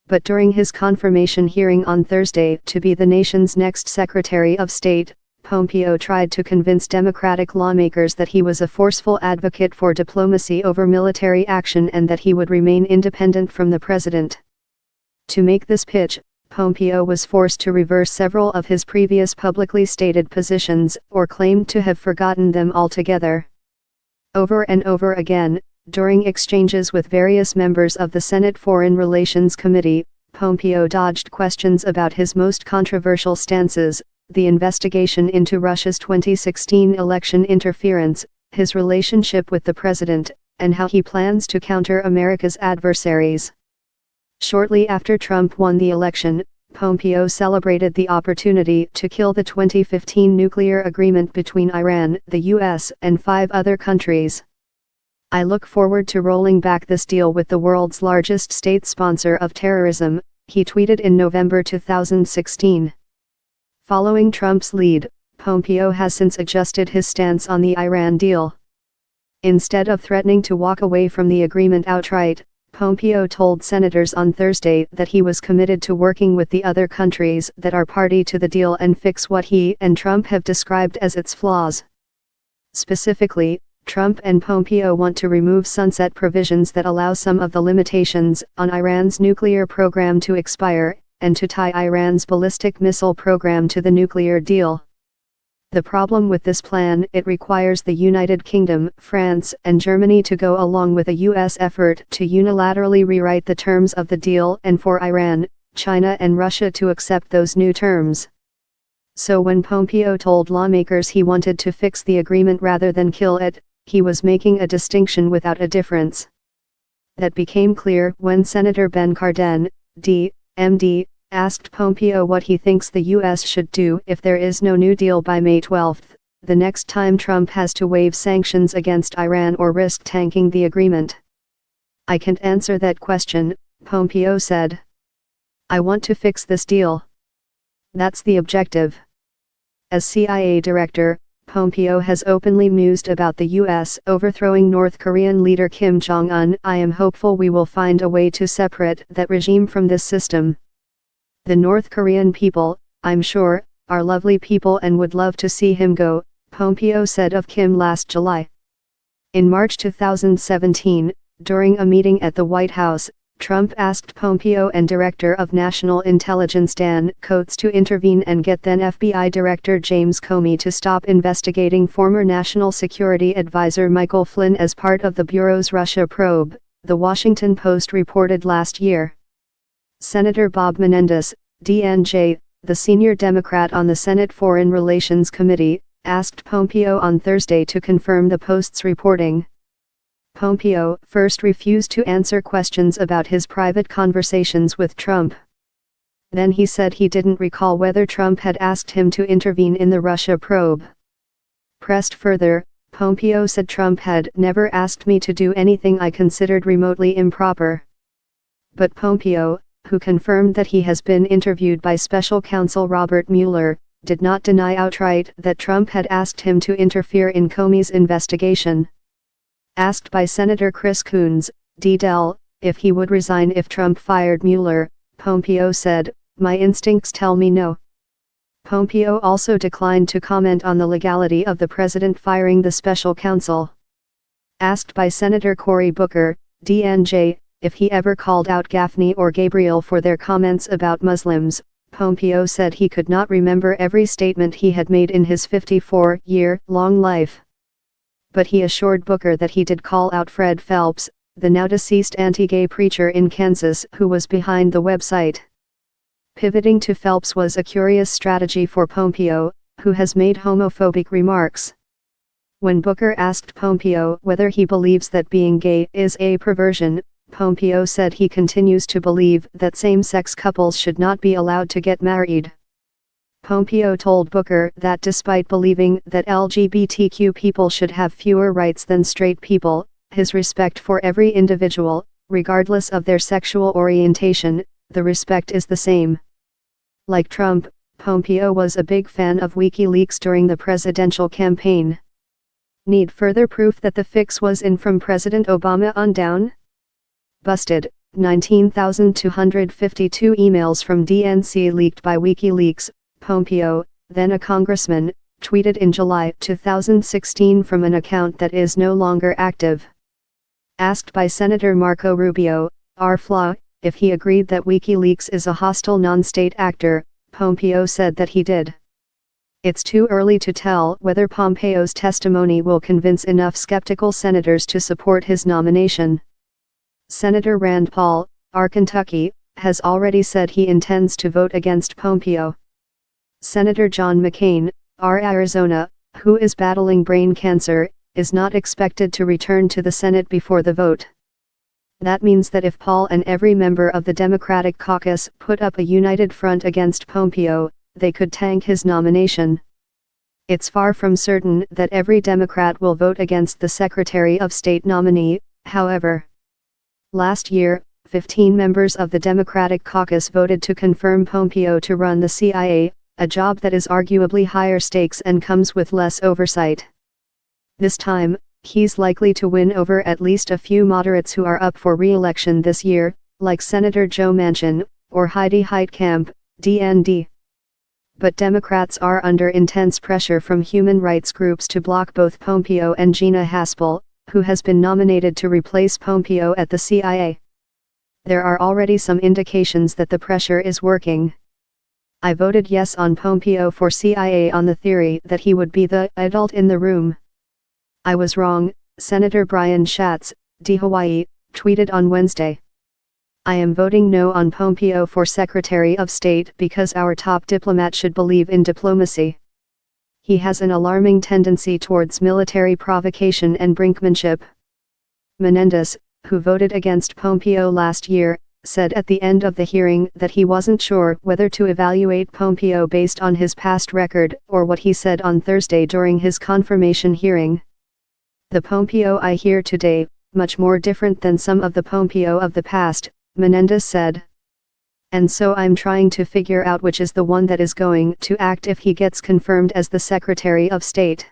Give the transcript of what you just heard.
But during his confirmation hearing on Thursday to be the nation's next Secretary of State, Pompeo tried to convince Democratic lawmakers that he was a forceful advocate for diplomacy over military action and that he would remain independent from the president. To make this pitch, Pompeo was forced to reverse several of his previous publicly stated positions, or claimed to have forgotten them altogether. Over and over again, during exchanges with various members of the Senate Foreign Relations Committee, Pompeo dodged questions about his most controversial stances: the investigation into Russia's 2016 election interference, his relationship with the president, and how he plans to counter America's adversaries. Shortly after Trump won the election, Pompeo celebrated the opportunity to kill the 2015 nuclear agreement between Iran, the U.S., and 5 other countries. "I look forward to rolling back this deal with the world's largest state sponsor of terrorism," he tweeted in November 2016. Following Trump's lead, Pompeo has since adjusted his stance on the Iran deal. Instead of threatening to walk away from the agreement outright, Pompeo told senators on Thursday that he was committed to working with the other countries that are party to the deal and fix what he and Trump have described as its flaws. Specifically, Trump and Pompeo want to remove sunset provisions that allow some of the limitations on Iran's nuclear program to expire, and to tie Iran's ballistic missile program to the nuclear deal. The problem with this plan: it requires the United Kingdom, France, and Germany to go along with a U.S. effort to unilaterally rewrite the terms of the deal and for Iran, China and Russia to accept those new terms. So when Pompeo told lawmakers he wanted to fix the agreement rather than kill it, he was making a distinction without a difference. That became clear when Senator Ben Cardin, D.M.D., asked Pompeo what he thinks the U.S. should do if there is no new deal by May 12, the next time Trump has to waive sanctions against Iran or risk tanking the agreement. "I can't answer that question," Pompeo said. "I want to fix this deal. That's the objective." As CIA director, Pompeo has openly mused about the U.S. overthrowing North Korean leader Kim Jong-un. "I am hopeful we will find a way to separate that regime from this system. The North Korean people, I'm sure, are lovely people and would love to see him go," Pompeo said of Kim last July. In March 2017, during a meeting at the White House, Trump asked Pompeo and Director of National Intelligence Dan Coats to intervene and get then FBI Director James Comey to stop investigating former National Security Advisor Michael Flynn as part of the Bureau's Russia probe, The Washington Post reported last year. Senator Bob Menendez, DNJ, the senior Democrat on the Senate Foreign Relations Committee, asked Pompeo on Thursday to confirm the Post's reporting. Pompeo first refused to answer questions about his private conversations with Trump. Then he said he didn't recall whether Trump had asked him to intervene in the Russia probe. Pressed further, Pompeo said Trump had never asked me to do anything I considered remotely improper. But Pompeo, who confirmed that he has been interviewed by special counsel Robert Mueller, did not deny outright that Trump had asked him to interfere in Comey's investigation. Asked by Senator Chris Coons, D-Del, if he would resign if Trump fired Mueller, Pompeo said, "My instincts tell me no." Pompeo also declined to comment on the legality of the president firing the special counsel. Asked by Senator Cory Booker, DNJ, if he ever called out Gaffney or Gabriel for their comments about Muslims, Pompeo said he could not remember every statement he had made in his 54-year-long life. But he assured Booker that he did call out Fred Phelps, the now-deceased anti-gay preacher in Kansas who was behind the website. Pivoting to Phelps was a curious strategy for Pompeo, who has made homophobic remarks. When Booker asked Pompeo whether he believes that being gay is a perversion, Pompeo said he continues to believe that same-sex couples should not be allowed to get married. Pompeo told Booker that despite believing that LGBTQ people should have fewer rights than straight people, his respect for every individual, regardless of their sexual orientation, the respect is the same. Like Trump, Pompeo was a big fan of WikiLeaks during the presidential campaign. Need further proof that the fix was in from President Obama on down? Busted, 19,252 emails from DNC leaked by WikiLeaks, Pompeo, then a congressman, tweeted in July 2016 from an account that is no longer active. Asked by Senator Marco Rubio, RFLA, if he agreed that WikiLeaks is a hostile non-state actor, Pompeo said that he did. It's too early to tell whether Pompeo's testimony will convince enough skeptical senators to support his nomination. Senator Rand Paul, R. Kentucky, has already said he intends to vote against Pompeo. Senator John McCain, R. Arizona, who is battling brain cancer, is not expected to return to the Senate before the vote. That means that if Paul and every member of the Democratic caucus put up a united front against Pompeo, they could tank his nomination. It's far from certain that every Democrat will vote against the Secretary of State nominee, however. Last year, 15 members of the Democratic caucus voted to confirm Pompeo to run the CIA, a job that is arguably higher stakes and comes with less oversight. This time, he's likely to win over at least a few moderates who are up for re-election this year, like Senator Joe Manchin, or Heidi Heitkamp, DND. But Democrats are under intense pressure from human rights groups to block both Pompeo and Gina Haspel, who has been nominated to replace Pompeo at the CIA. There are already some indications that the pressure is working. I voted yes on Pompeo for CIA on the theory that he would be the adult in the room. I was wrong, Senator Brian Schatz, D. Hawaii, tweeted on Wednesday. I am voting no on Pompeo for Secretary of State because our top diplomat should believe in diplomacy. He has an alarming tendency towards military provocation and brinkmanship. Menendez, who voted against Pompeo last year, said at the end of the hearing that he wasn't sure whether to evaluate Pompeo based on his past record or what he said on Thursday during his confirmation hearing. The Pompeo I hear today, much more different than some of the Pompeo of the past, Menendez said. And so I'm trying to figure out which is the one that is going to act if he gets confirmed as the Secretary of State.